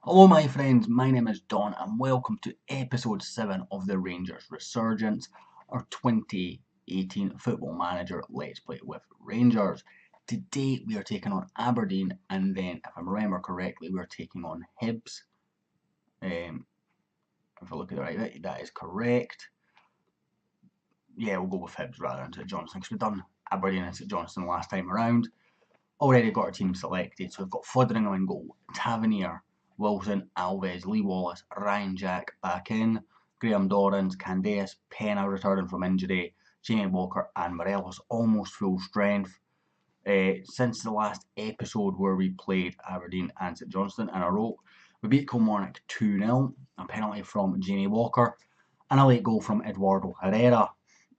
Hello my friends, my name is Don and welcome to episode 7 of the Rangers Resurgence, our 2018 Football Manager Let's Play with Rangers. Today we are taking on Aberdeen and then, if I remember correctly, we are taking on Hibs. If I look at the right, that is correct. Yeah, we'll go with Hibs rather than St Johnstone because we've done Aberdeen and St Johnstone last time around. Already got our team selected, so we've got Fotheringham in goal, Tavernier, Wilson, Alves, Lee Wallace, Ryan Jack back in, Graham Dorrans, Candace, Penna returning from injury, Jamie Walker and Morelos almost full strength. Since the last episode where we played Aberdeen and St Johnstone in a row, we beat Kilmarnock 2-0, a penalty from Jamie Walker, and a late goal from Eduardo Herrera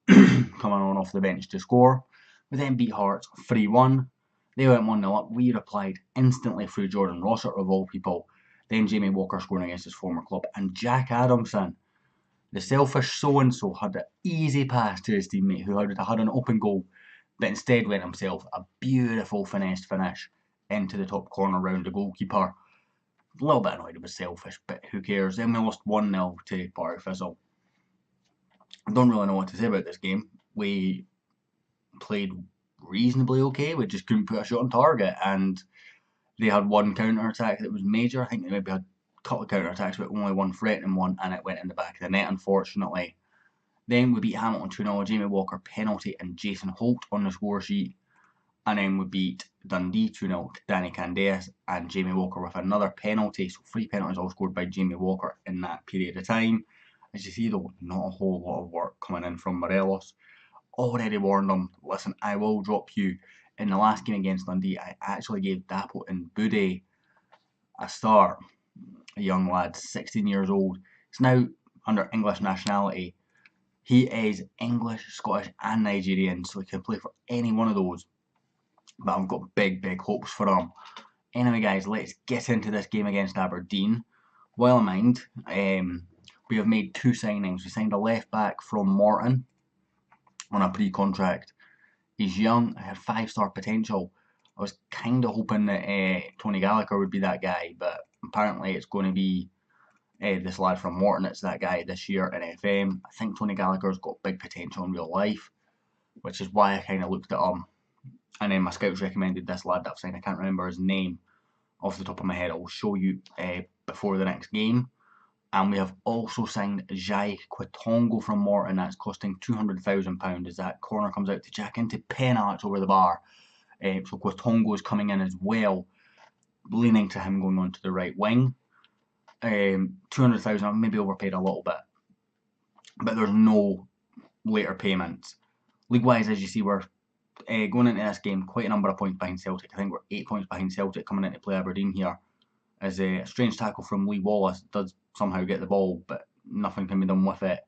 coming on off the bench to score. We then beat Hearts 3-1. They went 1-0 up. We replied instantly through Jordan Rossiter, of all people. Then Jamie Walker scoring against his former club. And Jack Adamson, the selfish so-and-so, had an easy pass to his teammate who had an open goal, but instead went himself a beautiful finesse finish into the top corner round the goalkeeper. A little bit annoyed it was selfish, but who cares. Then we lost 1-0 to Partick Thistle. I don't really know what to say about this game. We played reasonably okay. We just couldn't put a shot on target, and they had one counter attack that was major. I think they maybe had a couple of counter attacks, but only one threatening one, and it went in the back of the net, unfortunately. Then we beat Hamilton 2-0, Jamie Walker penalty and Jason Holt on the score sheet. And then we beat Dundee 2-0 to Danny Candace and Jamie Walker with another penalty. So 3 penalties all scored by Jamie Walker in that period of time. As you see though, not a whole lot of work coming in from Morelos. Already warned them, listen, I will drop you. In the last game against Dundee, I actually gave Dapo and Bude a start. A young lad, 16 years old. He's now under English nationality. He is English, Scottish and Nigerian, so he can play for any one of those. But I've got big, big hopes for him. Anyway guys, let's get into this game against Aberdeen. Well in mind, we have made 2 signings. We signed a left back from Morton on a pre-contract. He's young, had 5-star potential. I was kind of hoping that Tony Gallagher would be that guy, but apparently it's going to be this lad from Morton. It's that guy this year in FM. I think Tony Gallagher's got big potential in real life, which is why I kind of looked at him. And then my scouts recommended this lad that I've signed. I can't remember his name off the top of my head. I will show you before the next game. And we have also signed Jai Quitongo from Morton. That's costing £200,000 as that corner comes out to Jack into penalty over the bar. So Quitongo is coming in as well, leaning to him going on to the right wing. 200,000, I've maybe overpaid a little bit, but there's no later payments. League-wise, as you see, we're going into this game quite a number of points behind Celtic. I think we're 8 points behind Celtic coming into play Aberdeen here. As a strange tackle from Lee Wallace does somehow get the ball, but nothing can be done with it.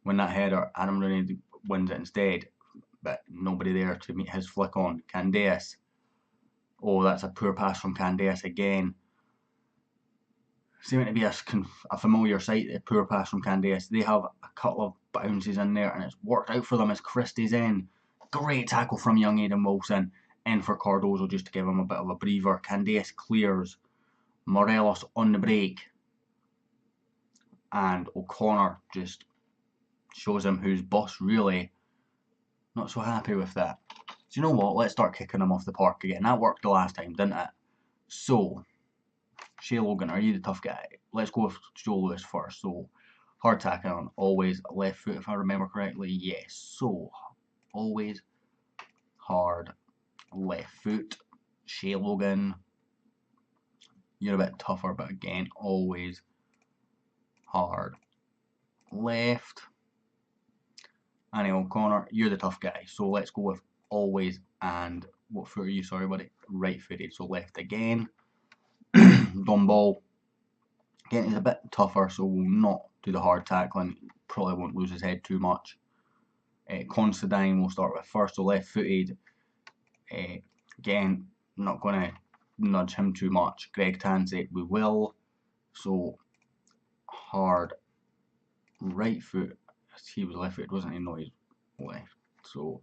When that header, Adam Rooney wins it instead, but nobody there to meet his flick on. Candace. Oh, that's a poor pass from Candace again. Seeming to be a familiar sight, the poor pass from Candace. They have a couple of bounces in there, and it's worked out for them as Christie's in. Great tackle from young Aidan Wilson. In for Cardozo just to give him a bit of a breather. Candace clears. Morelos on the break, and O'Connor just shows him who's boss really. Not so happy with that. So you know what, let's start kicking him off the park again. That worked the last time, didn't it? So, Shea Logan, are you the tough guy? Let's go with Joe Lewis first. So, hard tackle, always left foot if I remember correctly. Yes, so always hard left foot. Shea Logan, you're a bit tougher, but again, always hard left. Annie O'Connor, you're the tough guy. So let's go with always and what foot are you? Sorry, buddy. Right footed. So left again. Don Ball. Again, he's a bit tougher, so will not do the hard tackling. Probably won't lose his head too much. Considine we'll start with first. So left footed. Again, not going to nudge him too much. Greg Tansey, we will. So hard right foot. He was left footed, wasn't he? No, he's left. So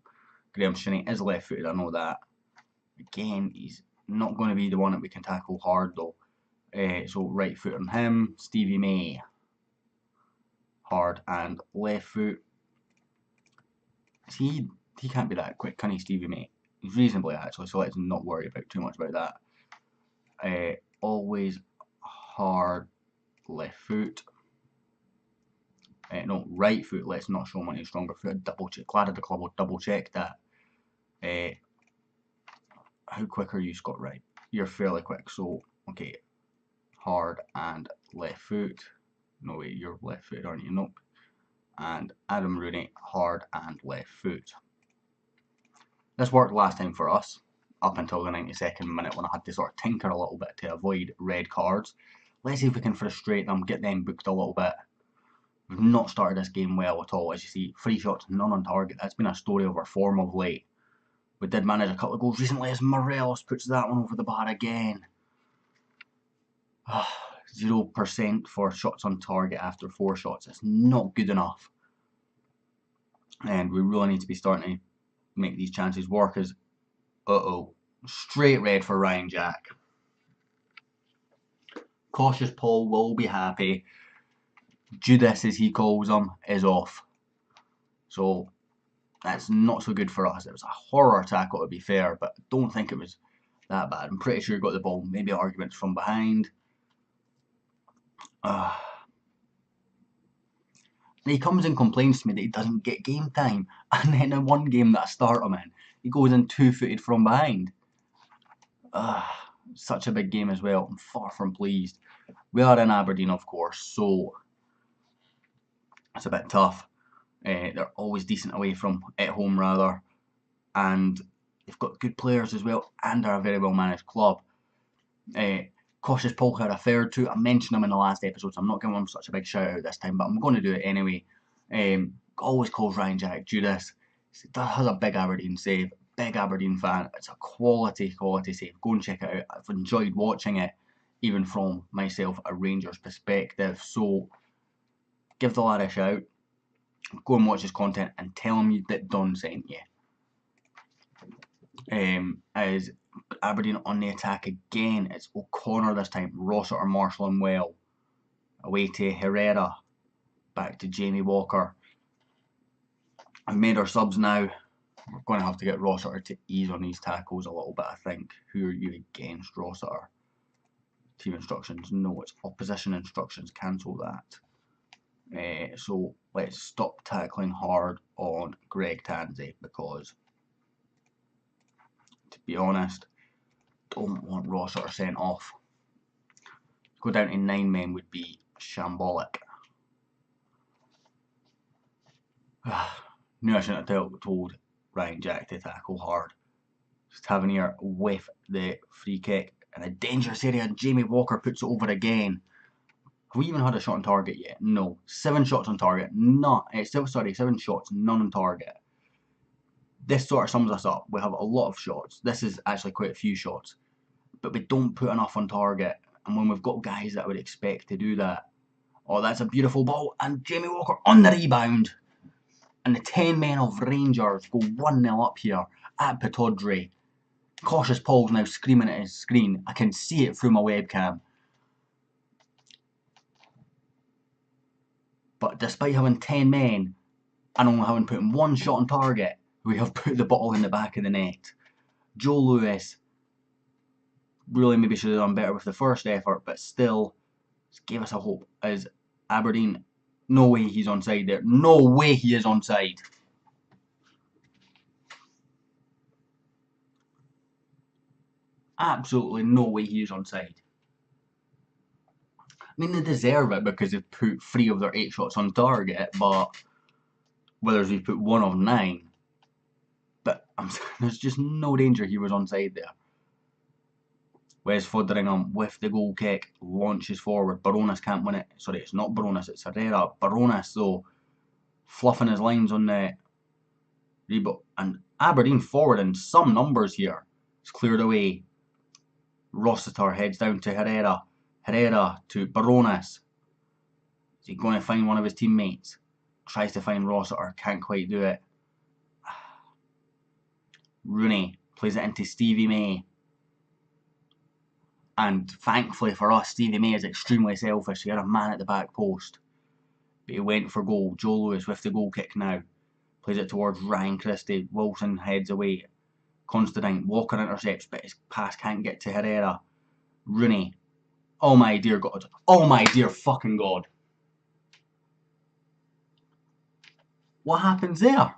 Graham Shinney is left footed, I know that. Again, he's not going to be the one that we can tackle hard though. So right foot on him. Stevie May, hard and left foot. See, he can't be that quick, can he, Stevie May? He's reasonably actually, so let's not worry about too much about that. Always hard left foot. No, right foot. Let's not show him any stronger foot. Double check. Glad the club will double check that. How quick are you, Scott? Right, you're fairly quick. So okay, hard and left foot. No way, you're left foot, aren't you? Nope. And Adam Rooney, hard and left foot. This worked last time for us, up until the 92nd minute when I had to sort of tinker a little bit to avoid red cards. Let's see if we can frustrate them, get them booked a little bit. We've not started this game well at all. As you see, 3 shots, none on target. That's been a story of our form of late. We did manage a couple of goals recently as Morelos puts that one over the bar again. 0% for shots on target after 4 shots. It's not good enough. And we really need to be starting to make these chances work as straight red for Ryan Jack. Cautious Paul will be happy. Judas, as he calls him, is off. So that's not so good for us. It was a horror tackle to be fair, but I don't think it was that bad. I'm pretty sure he got the ball, maybe arguments from behind. He comes and complains to me that he doesn't get game time, and then in one game that I start him in, he goes in 2-footed from behind. Such a big game as well. I'm far from pleased. We are in Aberdeen, of course, so it's a bit tough. They're always decent away from, at home rather, and they've got good players as well, and are a very well managed club. Cautious Paul I referred to, I mentioned him in the last episode, so I'm not giving him such a big shout out this time, but I'm going to do it anyway. Always calls Ryan Jack Judas. He has a big Aberdeen save, big Aberdeen fan. It's a quality save. Go and check it out. I've enjoyed watching it, even from myself, a Rangers perspective. So give the lad a shout. Go and watch his content and tell him that Don sent you. As Aberdeen on the attack again, it's O'Connor this time. Rossiter marshalling well. Away to Herrera. Back to Jamie Walker. I've made our subs now. We're going to have to get Rossiter to ease on these tackles a little bit, I think. Who are you against, Rossiter? Team instructions. No, it's opposition instructions. Cancel that. So let's stop tackling hard on Greg Tansey, because, to be honest, don't want Rossiter sent off. Go down to 9 men would be shambolic. Knew I shouldn't have told Ryan Jack to tackle hard. Just having here with the free kick in a dangerous area. Jamie Walker puts it over again. Have we even had a shot on target yet? No. 7 shots on target. 7 shots, none on target. This sort of sums us up. We have a lot of shots. This is actually quite a few shots. But we don't put enough on target. And when we've got guys that would expect to do that. Oh, that's a beautiful ball. And Jamie Walker on the rebound. And the 10 men of Rangers go 1-0 up here at Pittodrie. Cautious Paul's now screaming at his screen. I can see it through my webcam. But despite having 10 men and only having put 1 shot on target, we have put the ball in the back of the net. Joe Lewis really maybe should have done better with the first effort, but still gave us a hope. As Aberdeen, no way he's onside there. No way he is onside. Absolutely no way he is onside. I mean, they deserve it because they've put 3 of their 8 shots on target, but whether we've put 1 of 9. But there's just no danger he was onside there. Wes Foderingham with the goal kick launches forward. Baronis can't win it. Sorry, it's not Baronis, it's Herrera. Baronis, though, fluffing his lines on the reboot. And Aberdeen forward in some numbers here. It's cleared away. Rossiter heads down to Herrera. Herrera to Baronis. Is he going to find one of his teammates? Tries to find Rossiter. Can't quite do it. Rooney plays it into Stevie May. And thankfully for us, Stevie May is extremely selfish. He had a man at the back post, but he went for goal. Joe Lewis with the goal kick now. Plays it towards Ryan Christie. Wilson heads away. Constantine. Walker intercepts, but his pass can't get to Herrera. Rooney. Oh my dear God. Oh my dear fucking God. What happens there?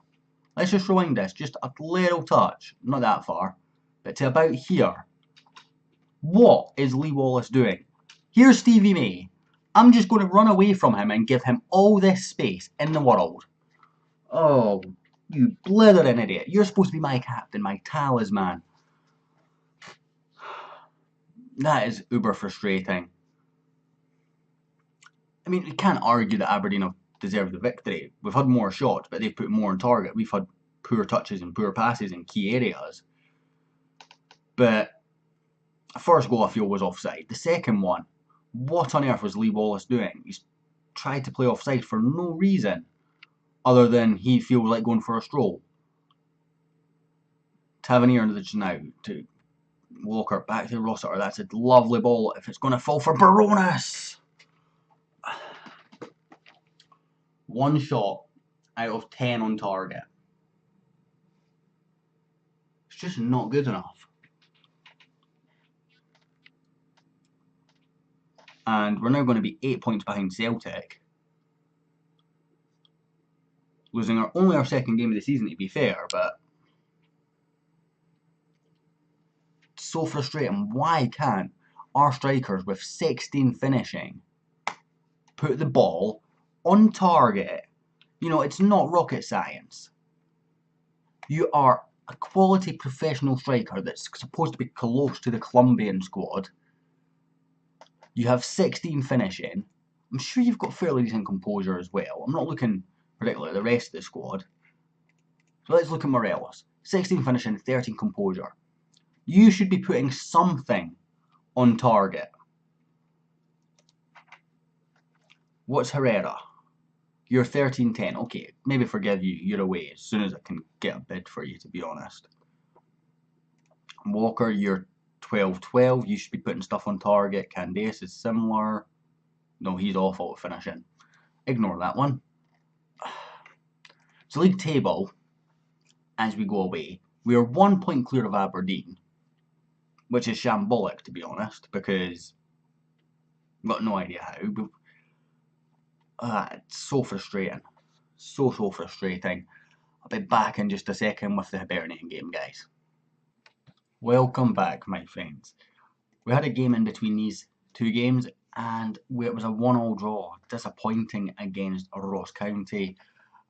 Let's just rewind this. Just a little touch. Not that far. But to about here. What is Lee Wallace doing? Here's Stevie May. I'm just going to run away from him and give him all this space in the world. Oh, you blithering idiot. You're supposed to be my captain, my talisman. That is uber frustrating. I mean, we can't argue that Aberdeen have deserved the victory. We've had more shots, but they've put more on target. We've had poor touches and poor passes in key areas. But the first goal I feel was offside. The second one, what on earth was Lee Wallace doing? He's tried to play offside for no reason other than he feels like going for a stroll. Tavernier into the now to Walker, back to Rossiter. That's a lovely ball. If it's going to fall for Baronis. One shot out of 10 on target. It's just not good enough. And we're now going to be 8 points behind Celtic. Losing only our second game of the season, to be fair, but it's so frustrating. Why can't our strikers with 16 finishing put the ball on target? You know, it's not rocket science. You are a quality professional striker that's supposed to be close to the Colombian squad. You have 16 finishing. I'm sure you've got fairly decent composure as well. I'm not looking particularly at the rest of the squad. So let's look at Morelos. 16 finishing, 13 composure. You should be putting something on target. What's Herrera? You're 13-10. Okay, maybe forgive you. You're away as soon as I can get a bid for you, to be honest. Walker, you're 12-12. You should be putting stuff on target. Candace is similar. No, he's awful at finishing. Ignore that one. So league table, as we go away, we are 1 point clear of Aberdeen, which is shambolic, to be honest, because I've got no idea how. It's so frustrating. So frustrating. I'll be back in just a second with the Hibernian game, guys. Welcome back, my friends. We had a game in between these two games, and it was a 1-1 draw. Disappointing against Ross County.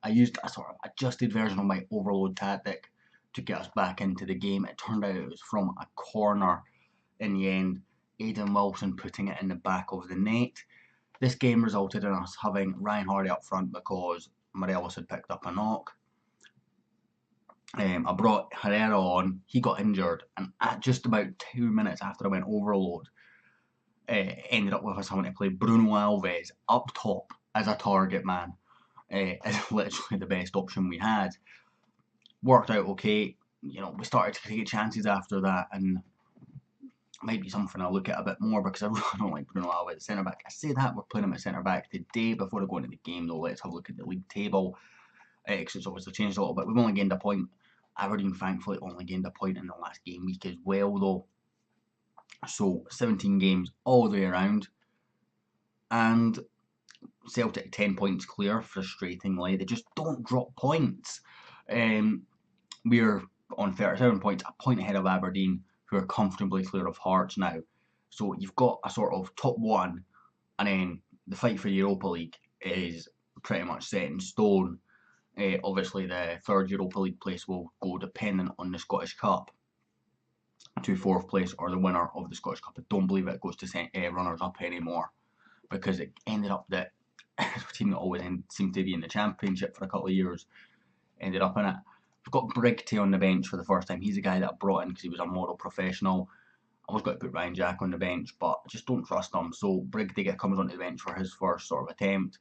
I used a sort of adjusted version of my overload tactic to get us back into the game. It turned out it was from a corner in the end. Aidan Wilson putting it in the back of the net. This game resulted in us having Ryan Hardy up front because Morelos had picked up a knock. I brought Herrera on. He got injured, and at just about 2 minutes after I went overload, ended up with us having to play Bruno Alves up top as a target man. Is literally the best option we had. Worked out okay. You know, we started to create chances after that, and might be something I'll look at a bit more because I really don't like Bruno Alves at centre back. I say that we're playing him at centre back today. Before I go into the game, though, let's have a look at the league table because it's obviously changed a little bit. We've only gained a point. Aberdeen, thankfully, only gained a point in the last game week as well, though. So 17 games all the way around, and Celtic 10 points clear, frustratingly. They just don't drop points. We're on 37 points, a point ahead of Aberdeen, who are comfortably clear of Hearts now. So you've got a sort of top one, and then the fight for Europa League is pretty much set in stone. Obviously, the third Europa League place will go dependent on the Scottish Cup to fourth place or the winner of the Scottish Cup. I don't believe it goes to runners-up anymore because it ended up that a team that always seemed to be in the Championship for a couple of years ended up in it. We've got Brigty on the bench for the first time. He's the guy that I brought in because he was a model professional. I was going to put Ryan Jack on the bench, but I just don't trust him. So Brigty comes onto the bench for his first sort of attempt.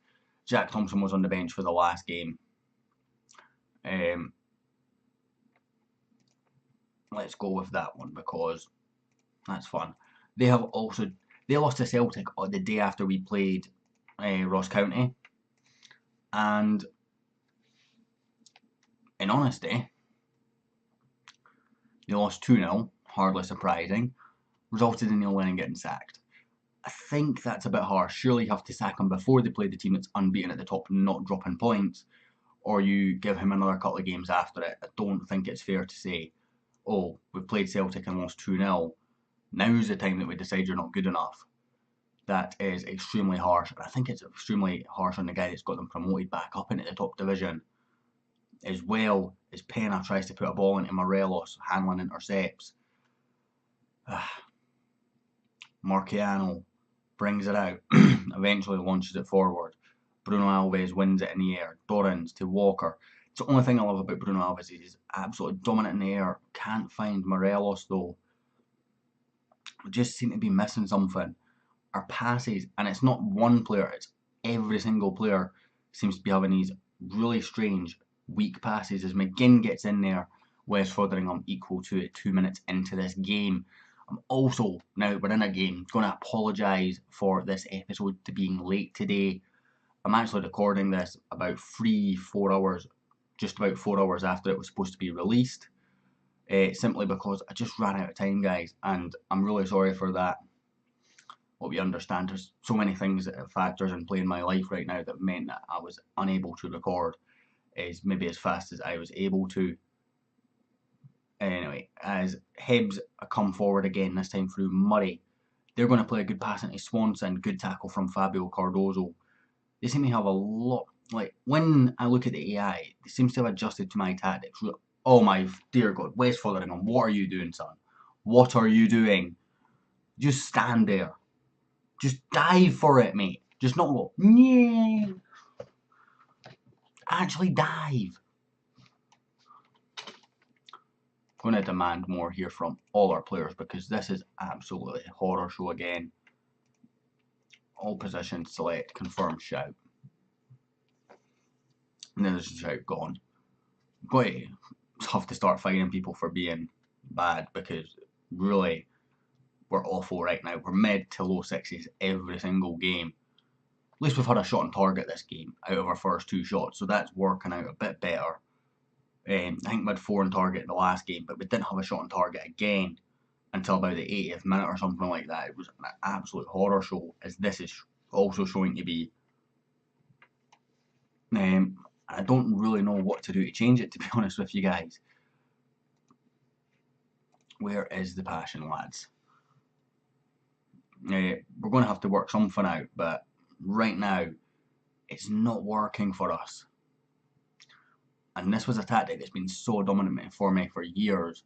Jack Thompson was on the bench for the last game. Let's go with that one because that's fun. They lost to Celtic the day after we played Ross County, and in honesty, they lost 2-0, hardly surprising, resulted in Neil Lennon getting sacked. I think that's a bit harsh. Surely you have to sack him before they play the team that's unbeaten at the top, not dropping points, or you give him another couple of games after it. I don't think it's fair to say, oh, we've played Celtic and lost 2-0. Now's the time that we decide you're not good enough. That is extremely harsh. I think it's extremely harsh on the guy that's got them promoted back up into the top division. As well as Pena tries to put a ball into Morelos, Hanlon intercepts. Marciano brings it out, eventually launches it forward. Bruno Alves wins it in the air. Dorrans to Walker. It's the only thing I love about Bruno Alves. He's absolutely dominant in the air. Can't find Morelos though. We just seem to be missing something. Our passes, and it's not one player, it's every single player seems to be having these really strange, weak passes. As McGinn gets in there, West Fotheringham equal to it 2 minutes into this game. I'm also, now that we're in a game, going to apologise for this episode to being late today. I'm actually recording this about 4 hours, just about 4 hours after it was supposed to be released. Simply because I just ran out of time, guys, and I'm really sorry for that. What we understand, there's so many things that have factors in play in my life right now that meant that I was unable to record maybe as fast as I was able to. Anyway, as Hibs come forward again, this time through Murray, they're going to play a good pass into Swanson, good tackle from Fabio Cardozo. They seem to have a lot, like, when I look at the AI, it seems to have adjusted to my tactics. Oh my dear God, West Fotheringham, what are you doing, son? What are you doing? Just stand there. Just dive for it, mate. Just not go, yeah. Actually dive. Going to demand more here from all our players because this is absolutely a horror show again. All positions, select, confirm, shout. And then there's a shout gone. Going to have to start fighting people for being bad because really we're awful right now. We're mid to low sixes every single game. At least we've had a shot on target this game out of our first 2 shots, so that's working out a bit better. I think we had 4 on target in the last game, but we didn't have a shot on target again until about the 80th minute or something like that. It was an absolute horror show, as this is also showing to be. I don't really know what to do to change it, to be honest with you guys. Where is the passion, lads? We're going to have to work something out, but right now it's not working for us. And this was a tactic that's been so dominant for me for years.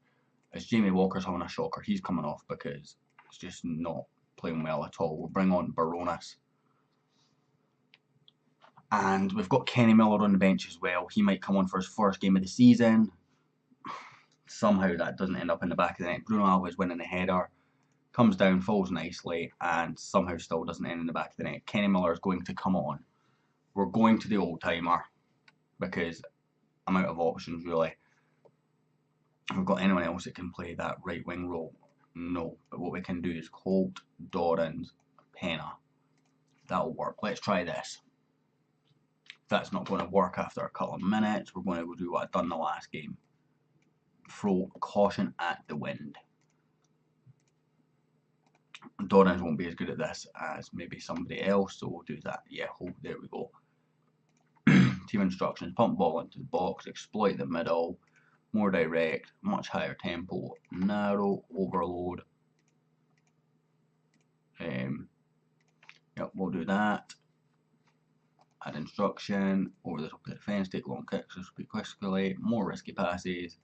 As Jamie Walker's having a shocker, he's coming off because it's just not playing well at all. We'll bring on Baronis. And we've got Kenny Miller on the bench as well. He might come on for his first game of the season. Somehow that doesn't end up in the back of the net. Bruno Alves winning the header. Comes down, falls nicely, and somehow still doesn't end in the back of the net. Kenny Miller is going to come on. We're going to the old timer because I'm out of options really. Have we got anyone else that can play that right wing role? No, but what we can do is Holt, Dorrans, Pena. That'll work. Let's try this. If that's not going to work after a couple of minutes, we're going to go do what I've done the last game. Throw caution at the wind. Dorrans won't be as good at this as maybe somebody else, so we'll do that. Yeah, Holt, there we go. Team instructions, pump ball into the box, exploit the middle, more direct, much higher tempo, narrow, overload. Yep, we'll do that. Add instruction, over the top of the defence, take long kicks, speed quickly, more risky passes.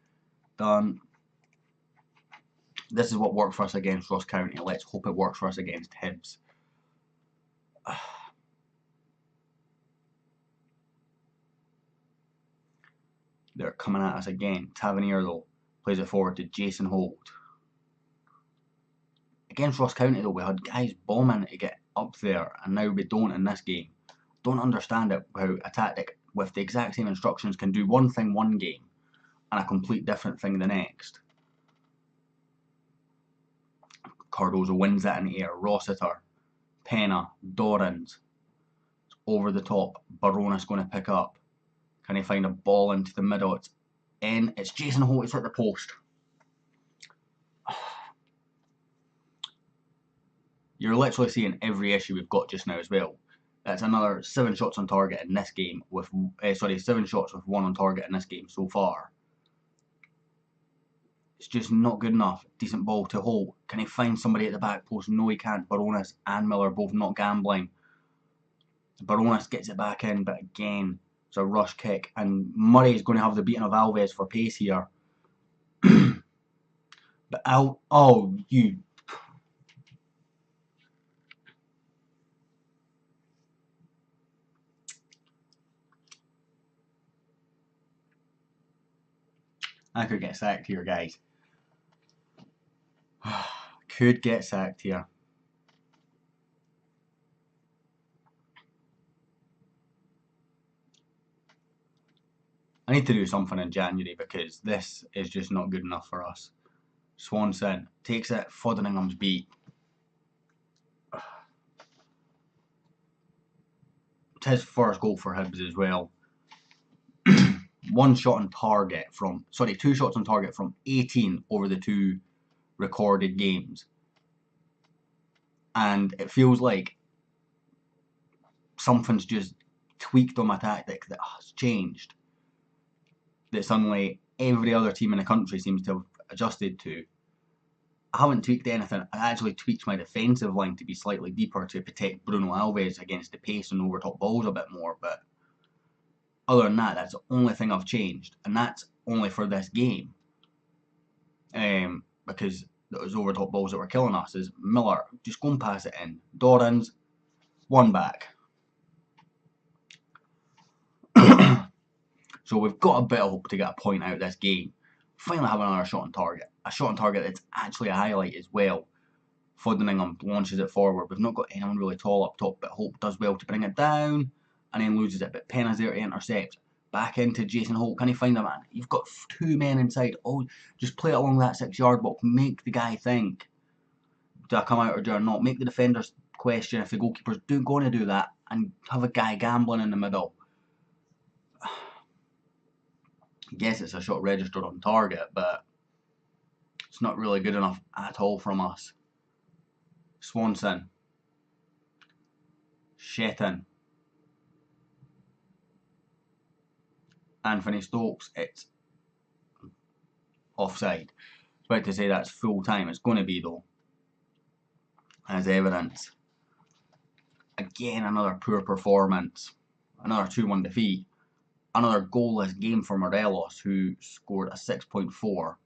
Done. This is what worked for us against Ross County. Let's hope it works for us against Hibs. They're coming at us again. Tavernier though plays it forward to Jason Holt. Against Ross County though, we had guys bombing to get up there, and now we don't in this game. Don't understand it, how a tactic with the exact same instructions can do one thing one game and a complete different thing the next. Cardozo wins it in the air. Rossiter, Pena, Dorans. Over the top. Barona's going to pick up. Can he find a ball into the middle? It's in. It's Jason Holt. It's at the post. You're literally seeing every issue we've got just now as well. That's another 7 shots on target in this game with 7 shots with 1 on target in this game so far. It's just not good enough. Decent ball to Holt. Can he find somebody at the back post? No, he can't. Baronas and Miller both not gambling. Baronas gets it back in, but again, it's a rush kick, and Murray is going to have the beating of Alves for pace here. But oh, you. I could get sacked here, guys. Could get sacked here. I need to do something in January because this is just not good enough for us. Swanson takes it. Fotheringham's beat. It's his first goal for Hibs as well. 2 shots on target from 18 over the 2 recorded games. And it feels like something's just tweaked on my tactic that has changed. That suddenly every other team in the country seems to have adjusted to. I haven't tweaked anything. I actually tweaked my defensive line to be slightly deeper to protect Bruno Alves against the pace and over top balls a bit more, but other than that, that's the only thing I've changed, and that's only for this game. Because those over top balls that were killing us is Miller, just go and pass it in. Dorans, 1 back. So we've got a bit of hope to get a point out of this game. Finally have another shot on target. A shot on target that's actually a highlight as well. Fotheringham launches it forward. We've not got anyone really tall up top, but Hope does well to bring it down. And then loses it, but Pena's there to intercept. Back into Jason Holt. Can he find a man? You've got 2 men inside. Oh, just play it along that 6-yard box. Make the guy think. Do I come out or do I not? Make the defenders question if the goalkeeper's going to do that, and have a guy gambling in the middle. I guess it's a shot registered on target, but it's not really good enough at all from us. Swanson. Shetton. Anthony Stokes, it's offside. I was about to say that's full time. It's going to be though, as evidence. Again, another poor performance. Another 2-1 defeat. Another goalless game for Morelos, who scored a 6.4.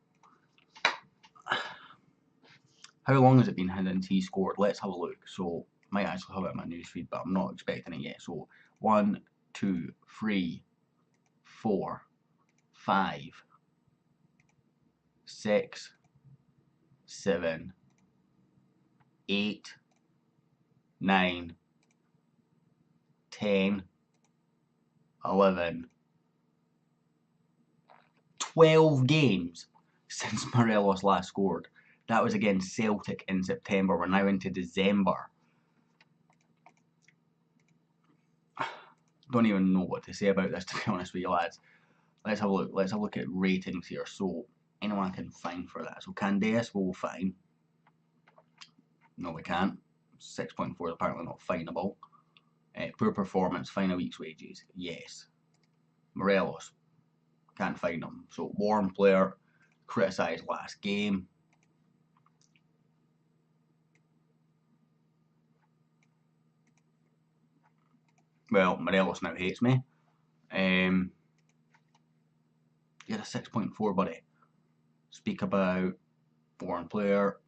How long has it been since he scored? Let's have a look. So, might actually have it in my newsfeed, but I'm not expecting it yet. So, 1, 2, 3, 4, 5, 6, 7, 8, 9, 10, 11, 12 games since Morelos last scored. That was against Celtic in September. We're now into December. Don't even know what to say about this, to be honest with you lads. Let's have a look. Let's have a look at ratings here. So anyone can find for that. So Candace will fine. No, we can't. 6.4 is apparently not fineable. Poor performance, fine a week's wages. Yes. Morelos. Can't find him. So warm player. Criticised last game. Well, Morelos now hates me. You had a 6.4, buddy. Speak about foreign player.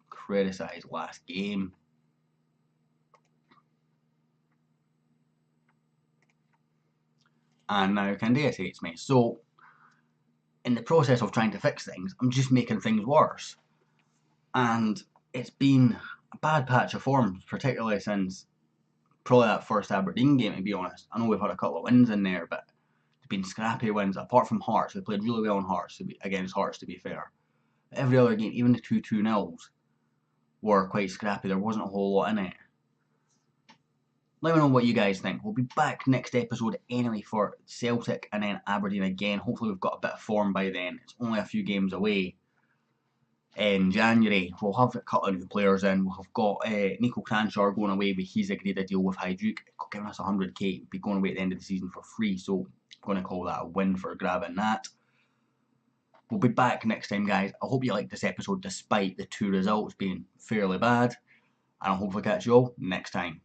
Criticised last game. And now Candace hates me. So, in the process of trying to fix things, I'm just making things worse. And it's been a bad patch of form, particularly since probably that first Aberdeen game, to be honest. I know we've had a couple of wins in there, but it's been scrappy wins. Apart from Hearts, we played really well in Hearts, against Hearts, to be fair. Every other game, even the 2-2-0s, were quite scrappy. There wasn't a whole lot in it. Let me know what you guys think. We'll be back next episode anyway for Celtic and then Aberdeen again. Hopefully we've got a bit of form by then. It's only a few games away. In January, we'll have a couple of new players in. We've got Nico Cranshaw going away, but he's agreed a deal with Hajduk, giving us 100k. He'll be going away at the end of the season for free, so I'm going to call that a win for grabbing that. We'll be back next time, guys. I hope you liked this episode despite the 2 results being fairly bad, and I'll hopefully catch you all next time.